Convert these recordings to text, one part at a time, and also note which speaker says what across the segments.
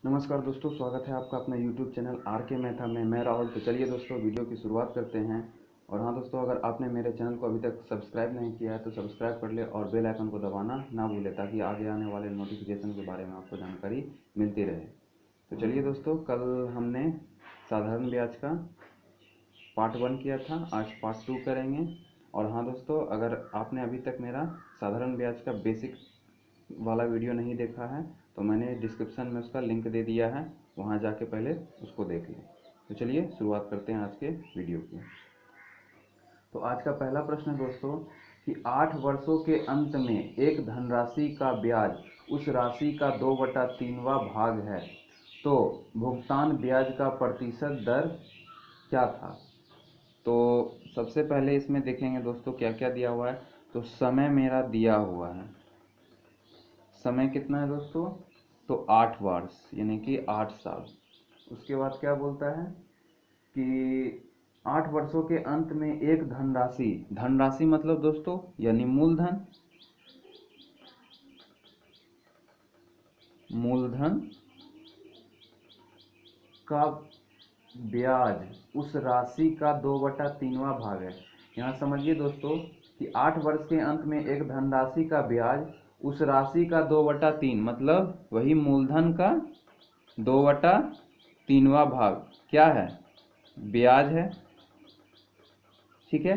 Speaker 1: नमस्कार दोस्तों, स्वागत है आपका अपना YouTube चैनल आर के मेहता में। मैं राहुल। तो चलिए दोस्तों, वीडियो की शुरुआत करते हैं। और हाँ दोस्तों, अगर आपने मेरे चैनल को अभी तक सब्सक्राइब नहीं किया है तो सब्सक्राइब कर ले और बेल आइकन को दबाना ना भूलें, ताकि आगे आने वाले नोटिफिकेशन के बारे में आपको जानकारी मिलती रहे। तो चलिए दोस्तों, कल हमने साधारण ब्याज का पार्ट 1 किया था, आज पार्ट 2 करेंगे। और हाँ दोस्तों, अगर आपने अभी तक मेरा साधारण ब्याज का बेसिक वाला वीडियो नहीं देखा है तो मैंने डिस्क्रिप्शन में उसका लिंक दे दिया है, वहाँ जाके पहले उसको देख लें। तो चलिए शुरुआत करते हैं आज के वीडियो की। तो आज का पहला प्रश्न है दोस्तों कि 8 वर्षों के अंत में एक धनराशि का ब्याज उस राशि का 2/3वां भाग है, तो भुगतान ब्याज का प्रतिशत दर क्या था। तो सबसे पहले इसमें देखेंगे दोस्तों क्या क्या दिया हुआ है। तो समय मेरा दिया हुआ है, समय कितना है दोस्तों, तो 8 वर्ष यानी कि 8 साल। उसके बाद क्या बोलता है कि 8 वर्षों के अंत में एक धनराशि, धनराशि मतलब दोस्तों यानी मूलधन, मूलधन का ब्याज उस राशि का 2/3वां भाग है। यहाँ समझिए दोस्तों कि 8 वर्ष के अंत में एक धनराशि का ब्याज उस राशि का 2/3 मतलब वही मूलधन का 2/3वां भाग क्या है, ब्याज है। ठीक है,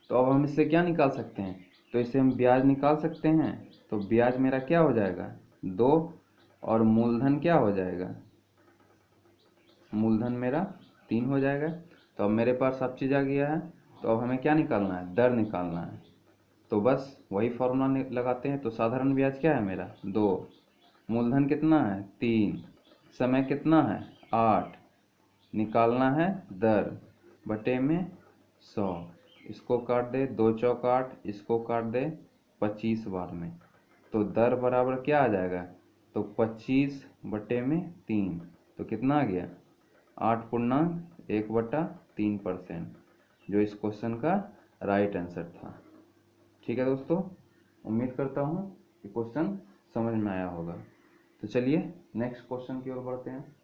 Speaker 1: तो अब हम इससे क्या निकाल सकते हैं, तो इससे हम ब्याज निकाल सकते हैं। तो ब्याज मेरा क्या हो जाएगा 2, और मूलधन क्या हो जाएगा, मूलधन मेरा 3 हो जाएगा। तो अब मेरे पास सब चीज़ आ गया है। तो अब हमें क्या निकालना है, दर निकालना है। तो बस वही फॉर्मूला लगाते हैं। तो साधारण ब्याज क्या है मेरा 2, मूलधन कितना है 3, समय कितना है 8, निकालना है दर बटे में 100। इसको काट दे 2 चौक 8, इसको काट दे 25 बार में। तो दर बराबर क्या आ जाएगा, तो 25/3। तो कितना आ गया 8.1/3%, जो इस क्वेश्चन का राइट आंसर था। ठीक है दोस्तों, उम्मीद करता हूँ कि क्वेश्चन समझ में आया होगा। तो चलिए नेक्स्ट क्वेश्चन की ओर बढ़ते हैं।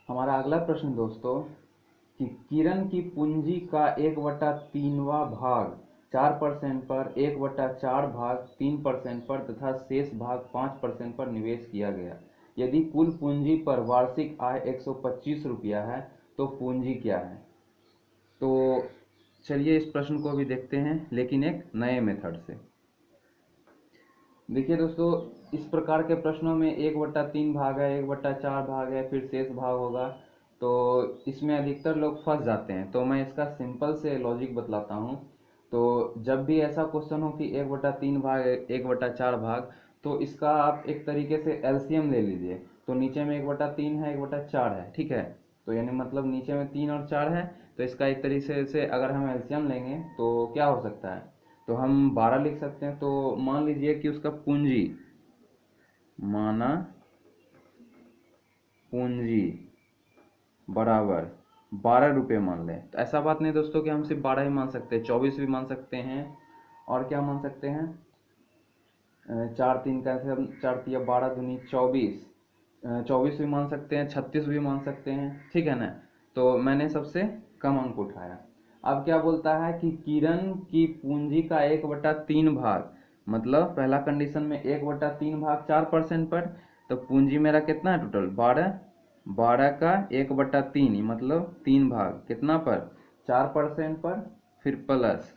Speaker 1: हमारा अगला प्रश्न दोस्तों कि किरण की पूंजी का 1/3वां भाग 4% पर, 1/4 भाग 3% पर तथा शेष भाग 5% पर निवेश किया गया। यदि कुल पूंजी पर वार्षिक आय 125 रुपया है तो पूंजी क्या है। तो चलिए इस प्रश्न को भी देखते हैं, लेकिन एक नए मेथड से। देखिए दोस्तों, इस प्रकार के प्रश्नों में 1/3 भाग है, 1/4 भाग है, फिर शेष भाग होगा, तो इसमें अधिकतर लोग फंस जाते हैं। तो मैं इसका सिंपल से लॉजिक बतलाता हूँ। तो जब भी ऐसा क्वेश्चन हो कि 1/3 भाग 1/4 भाग, तो इसका आप एक तरीके से एलसीएम ले लीजिए। तो नीचे में 1/3 है, 1/4 है, ठीक है। तो यानी मतलब नीचे में 3 और 4 है, तो इसका एक तरीके से अगर हम एलसीएम लेंगे तो क्या हो सकता है, तो हम 12 लिख सकते हैं। तो मान लीजिए कि उसका पूंजी, माना पूंजी बराबर 12 रुपये मान लें। तो ऐसा बात नहीं दोस्तों कि हम सिर्फ 12 ही मान सकते हैं, 24 भी मान सकते हैं। और क्या मान सकते हैं, 4 3 कैसे, हम 4 × 3 = 12 दूनी 24, 24 भी मान सकते हैं, 36 भी मान सकते हैं, ठीक है ना। तो मैंने सबसे कम अंक उठाया। अब क्या बोलता है कि किरण की पूंजी का 1/3 भाग, मतलब पहला कंडीशन में 1/3 भाग 4% पर, तो पूंजी मेरा कितना है टोटल 12, 12 का 1/3 मतलब 3 भाग कितना पर 4% पर, फिर प्लस,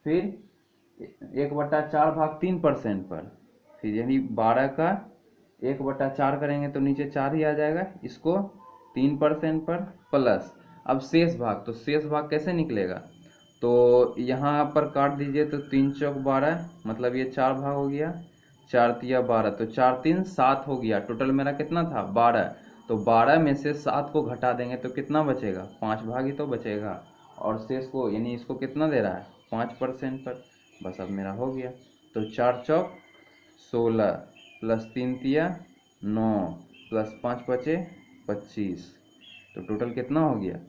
Speaker 1: फिर 1/4 भाग 3% पर, फिर यानी 12 का 1/4 करेंगे तो नीचे 4 ही आ जाएगा, इसको 3% पर प्लस। अब शेष भाग, तो शेष भाग कैसे निकलेगा, तो यहाँ पर काट दीजिए। तो 3 चौक 12 मतलब ये 4 भाग हो गया, 4 × 3 = 12, तो 4 3 7 हो गया। टोटल मेरा कितना था 12, तो 12 में से 7 को घटा देंगे तो कितना बचेगा 5 भाग ही तो बचेगा। और शेष को यानी इसको कितना दे रहा है 5% पर। बस अब मेरा हो गया। तो 4 चौक 16 प्लस 3 तिया 9 प्लस 5 बचे 25, तो टोटल कितना हो गया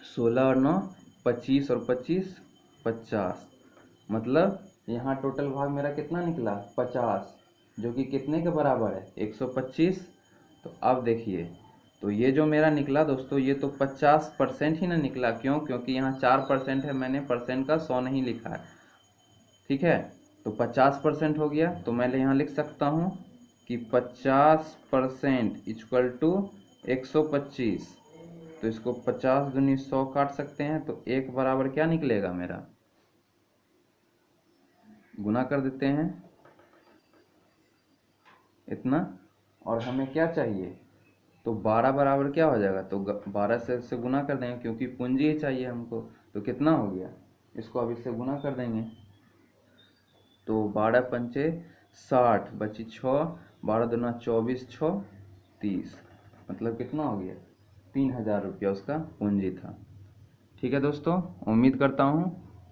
Speaker 1: 16 और 9 25 और 25 50। मतलब यहाँ टोटल भाग मेरा कितना निकला 50। जो कि कितने के बराबर है 125। तो अब देखिए, तो ये जो मेरा निकला दोस्तों, ये तो 50% ही ना निकला। क्यों? क्योंकि यहाँ 4% है, मैंने परसेंट का 100 नहीं लिखा है। ठीक है, तो 50% हो गया। तो मैं यहाँ लिख सकता हूँ कि 50% इक्वल टू 125। तो इसको 50 दूनी 100 काट सकते हैं, तो एक बराबर क्या निकलेगा मेरा, गुना कर देते हैं इतना। और हमें क्या चाहिए, तो 12 बराबर क्या हो जाएगा, तो 12 से गुना कर देंगे क्योंकि पूंजी ही चाहिए हमको। तो कितना हो गया, इसको अब इससे गुना कर देंगे। तो 12 पंचे 60 बची 6, 12 दूना 24, 6 30, मतलब कितना हो गया 3000 रुपया उसका पूंजी था। ठीक है दोस्तों, उम्मीद करता हूँ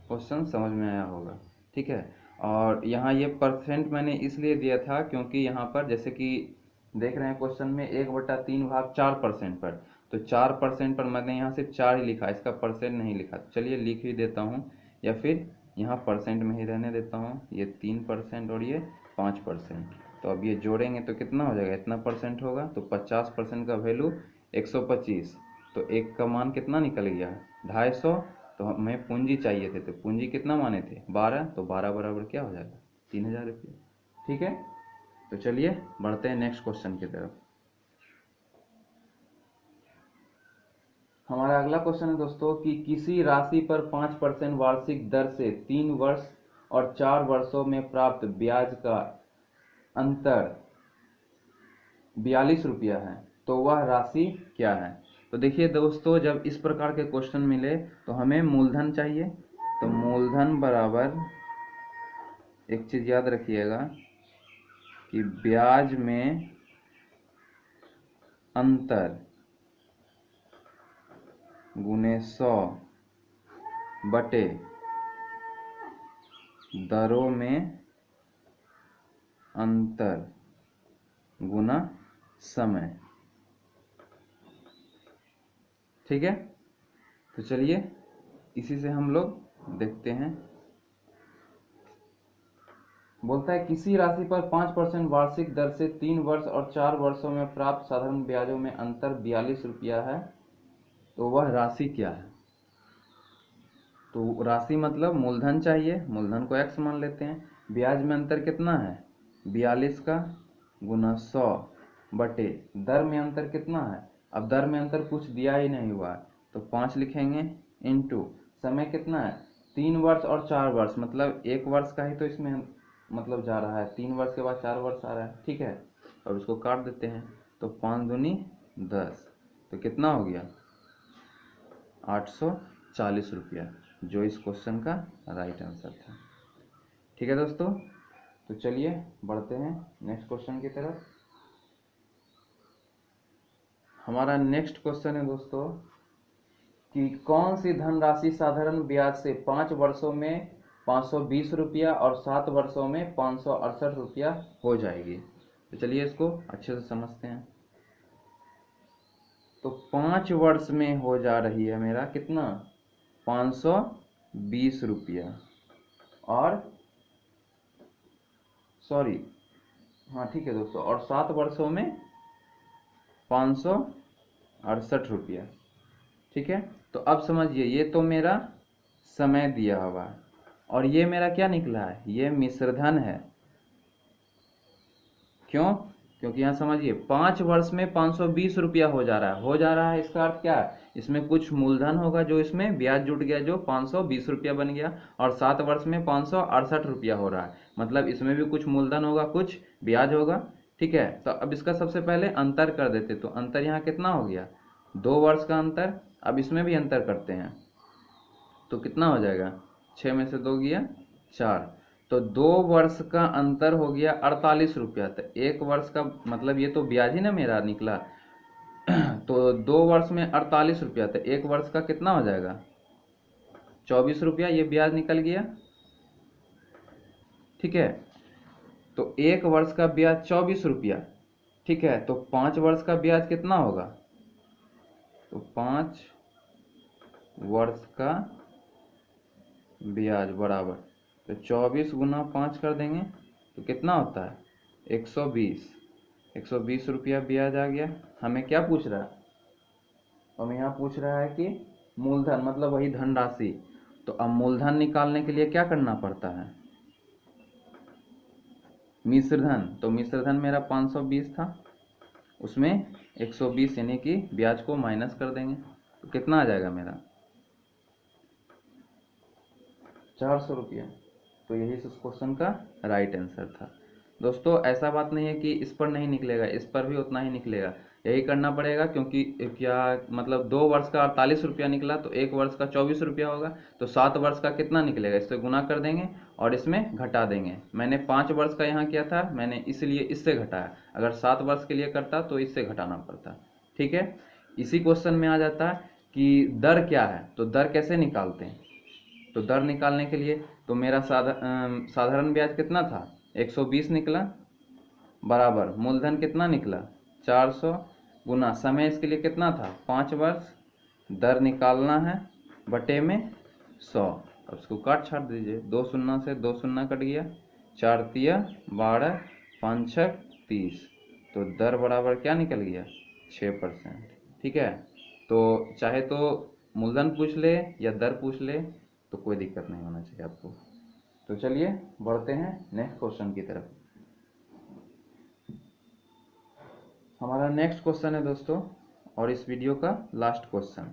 Speaker 1: क्वेश्चन समझ में आया होगा। ठीक है, और यहाँ ये परसेंट मैंने इसलिए दिया था क्योंकि यहाँ पर जैसे कि देख रहे हैं क्वेश्चन में 1/3 भाग 4% पर, तो 4% पर मैंने यहाँ सिर्फ 4 ही लिखा, इसका परसेंट नहीं लिखा। चलिए लिख ही देता हूँ, या फिर यहाँ परसेंट में ही रहने देता हूँ। ये 3% और ये 5%। तो अब ये जोड़ेंगे तो कितना हो जाएगा, इतना परसेंट होगा। तो 50% का वैल्यू 125। तो एक का मान कितना निकल गया, 250। तो हमें पूंजी चाहिए थे, तो पूंजी कितना माने थे 12। तो 12 बराबर क्या हो जाएगा 3000 रुपये। ठीक है, तो चलिए बढ़ते हैं नेक्स्ट क्वेश्चन की तरफ। हमारा अगला क्वेश्चन है दोस्तों कि किसी राशि पर 5% वार्षिक दर से 3 वर्ष और 4 वर्षों में प्राप्त ब्याज का अंतर 42 रुपया है, तो वह राशि क्या है। तो देखिए दोस्तों, जब इस प्रकार के क्वेश्चन मिले तो हमें मूलधन चाहिए। तो मूलधन बराबर, एक चीज याद रखिएगा कि ब्याज में अंतर गुने 100 बटे दरों में अंतर गुना समय। ठीक है, तो चलिए इसी से हम लोग देखते हैं। बोलता है किसी राशि पर 5% वार्षिक दर से 3 वर्ष और 4 वर्षों में प्राप्त साधारण ब्याजों में अंतर 42 रुपया है, तो वह राशि क्या है। तो राशि मतलब मूलधन चाहिए, मूलधन को x मान लेते हैं। ब्याज में अंतर कितना है 42 का गुना 100 बटे दर में अंतर कितना है, अब दर में अंतर कुछ दिया ही नहीं हुआ है, तो 5 लिखेंगे इनटू समय कितना है 3 वर्ष और 4 वर्ष, मतलब 1 वर्ष का ही तो इसमें मतलब जा रहा है, 3 वर्ष के बाद 4 वर्ष आ रहा है। ठीक है, और इसको काट देते हैं। तो 5 दूनी 10, तो कितना हो गया 840 रुपया, जो इस क्वेश्चन का राइट आंसर था। ठीक है दोस्तों, तो चलिए बढ़ते हैं नेक्स्ट क्वेश्चन की तरफ। हमारा नेक्स्ट क्वेश्चन है दोस्तों कि कौन सी धनराशि साधारण ब्याज से 5 वर्षों में 520 रुपया और 7 वर्षों में 568 रुपया हो जाएगी। तो चलिए इसको अच्छे से समझते हैं। तो 5 वर्ष में हो जा रही है मेरा कितना 520 रुपया, और सॉरी हाँ ठीक है दोस्तों, और 7 वर्षों में 568 रुपया। ठीक है, तो अब समझिए, ये तो मेरा समय दिया हुआ है, और ये मेरा क्या निकला है, ये मिश्रधन है। क्यों? क्योंकि यहाँ समझिए 5 वर्ष में 520 रुपया हो जा रहा है, इसका अर्थ क्या है, इसमें कुछ मूलधन होगा जो इसमें ब्याज जुट गया, जो 520 रुपया बन गया, और 7 वर्ष में 568 रुपया हो रहा है, मतलब इसमें भी कुछ मूलधन होगा, कुछ ब्याज होगा। ठीक है, तो अब इसका सबसे पहले अंतर कर देते, तो अंतर यहाँ कितना हो गया 2 वर्ष का अंतर। अब इसमें भी अंतर करते हैं, तो कितना हो जाएगा 6 में से 2 गया 4, तो 2 वर्ष का अंतर हो गया 48 रुपया। तो 1 वर्ष का मतलब ये तो ब्याज ही ना मेरा निकला, तो 2 वर्ष में 48 रुपया, तो 1 वर्ष का कितना हो जाएगा 24 रुपया, ये ब्याज निकल गया। ठीक है, तो 1 वर्ष का ब्याज 24 रुपया। ठीक है, तो 5 वर्ष का ब्याज कितना होगा, तो 5 वर्ष का ब्याज बराबर, तो 24 गुना 5 कर देंगे तो कितना होता है 120 रुपया ब्याज आ गया। हमें क्या पूछ रहा है, हमें यहाँ पूछ रहा है कि मूलधन मतलब वही धनराशि। तो अब मूलधन निकालने के लिए क्या करना पड़ता है, मिश्रधन। तो मिश्रधन मेरा 520 था, उसमें 120 यानी कि ब्याज को माइनस कर देंगे, तो कितना आ जाएगा मेरा 400 रुपया। तो यही इस क्वेश्चन का राइट आंसर था। दोस्तों ऐसा बात नहीं है कि इस पर नहीं निकलेगा, इस पर भी उतना ही निकलेगा, यही करना पड़ेगा, क्योंकि क्या मतलब 2 वर्ष का 48 रुपया निकला तो 1 वर्ष का 24 रुपया होगा, तो 7 वर्ष का कितना निकलेगा, इससे गुना कर देंगे और इसमें घटा देंगे। मैंने 5 वर्ष का यहाँ किया था, मैंने इसलिए इससे घटाया, अगर 7 वर्ष के लिए करता तो इससे घटाना पड़ता। ठीक है, इसी क्वेश्चन में आ जाता है कि दर क्या है, तो दर कैसे निकालते हैं। तो दर निकालने के लिए तो मेरा साधारण ब्याज कितना था 120 निकला, बराबर मूलधन कितना निकला 400, गुना समय इसके लिए कितना था 5 वर्ष, दर निकालना है बटे में 100। अब इसको काट छाट दीजिए, 2 शून्य से 2 शून्य कट गया, 4 तिया 12, 5 छक 30, तो दर बराबर क्या निकल गया 6%। ठीक है, तो चाहे तो मूलधन पूछ ले या दर पूछ ले तो कोई दिक्कत नहीं होना चाहिए आपको। तो चलिए बढ़ते हैं नेक्स्ट क्वेश्चन की तरफ। हमारा नेक्स्ट क्वेश्चन है दोस्तों, और इस वीडियो का लास्ट क्वेश्चन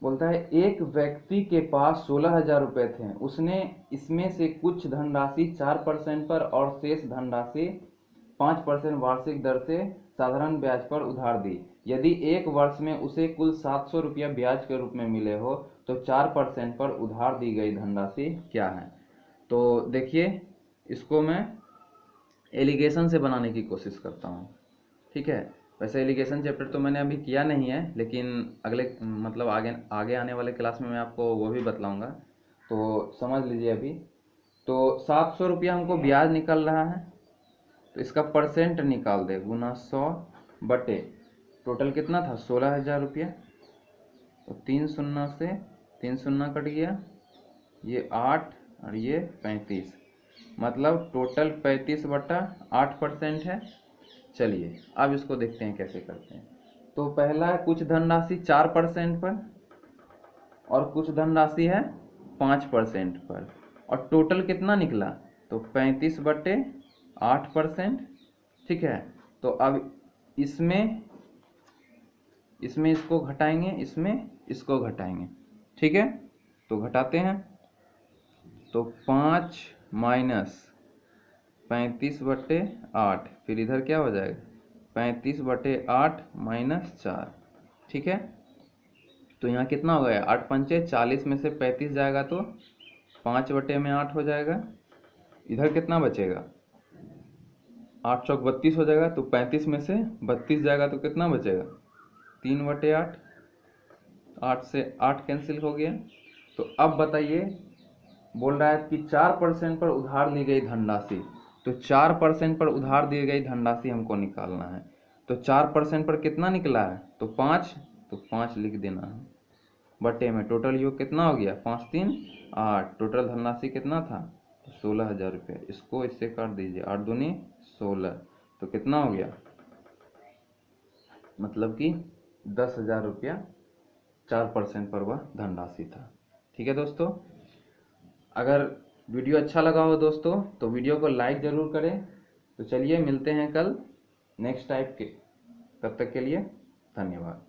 Speaker 1: बोलता है एक व्यक्ति के पास 16,000 रुपये थे, उसने इसमें से कुछ धनराशि 4% पर और शेष धनराशि 5% वार्षिक दर से साधारण ब्याज पर उधार दी। यदि 1 वर्ष में उसे कुल 700 रुपया ब्याज के रूप में मिले हो तो 4% पर उधार दी गई धनराशि क्या है। तो देखिए इसको मैं एलिगेशन से बनाने की कोशिश करता हूँ। ठीक है, वैसे एलिगेशन चैप्टर तो मैंने अभी किया नहीं है, लेकिन अगले मतलब आगे आने वाले क्लास में मैं आपको वो भी बतलाऊँगा, तो समझ लीजिए अभी। तो 700 रुपया हमको ब्याज निकल रहा है, तो इसका परसेंट निकाल दे, गुना 100 बटे टोटल कितना था 16,000 रुपया, तो 3 शून्य से 3 शून्य कट गया, ये 8 और ये 35, मतलब टोटल 35 बटा 8% है। चलिए अब इसको देखते हैं कैसे करते हैं। तो पहला है कुछ धनराशि 4% पर और कुछ धनराशि है 5% पर, और टोटल कितना निकला तो 35 बटे 8%। ठीक है, तो अब इसमें इसको घटाएंगे, इसमें इसको घटाएंगे। ठीक है, तो घटाते हैं, तो 5 माइनस 35 बटे 8, फिर इधर क्या हो जाएगा 35 बटे 8 माइनस 4। ठीक है, तो यहाँ कितना हो गया 8 पंचे 40 में से 35 जाएगा तो 5 बटे में 8 हो जाएगा, इधर कितना बचेगा 8 चौक 32 हो जाएगा, तो 35 में से 32 जाएगा तो कितना बचेगा 3 बटे 8, 8 से 8 कैंसिल हो गया। तो अब बताइए, बोल रहा है कि 4% पर उधार ली गई धनराशि, तो 4% पर उधार दी गई धनराशि हमको निकालना है। तो 4% पर कितना निकला है तो 5, तो 5 लिख देना है, बटे में टोटल योग कितना हो गया 5 3 8, टोटल धनराशि कितना था 16,000 रुपये, इसको इससे काट दीजिए, 8 दूनी 16, तो कितना हो गया मतलब कि 10,000 रुपया 4% पर वह धनराशि था। ठीक है दोस्तों, अगर वीडियो अच्छा लगा हो दोस्तों तो वीडियो को लाइक ज़रूर करें। तो चलिए मिलते हैं कल नेक्स्ट टाइप के, तब तक के लिए धन्यवाद।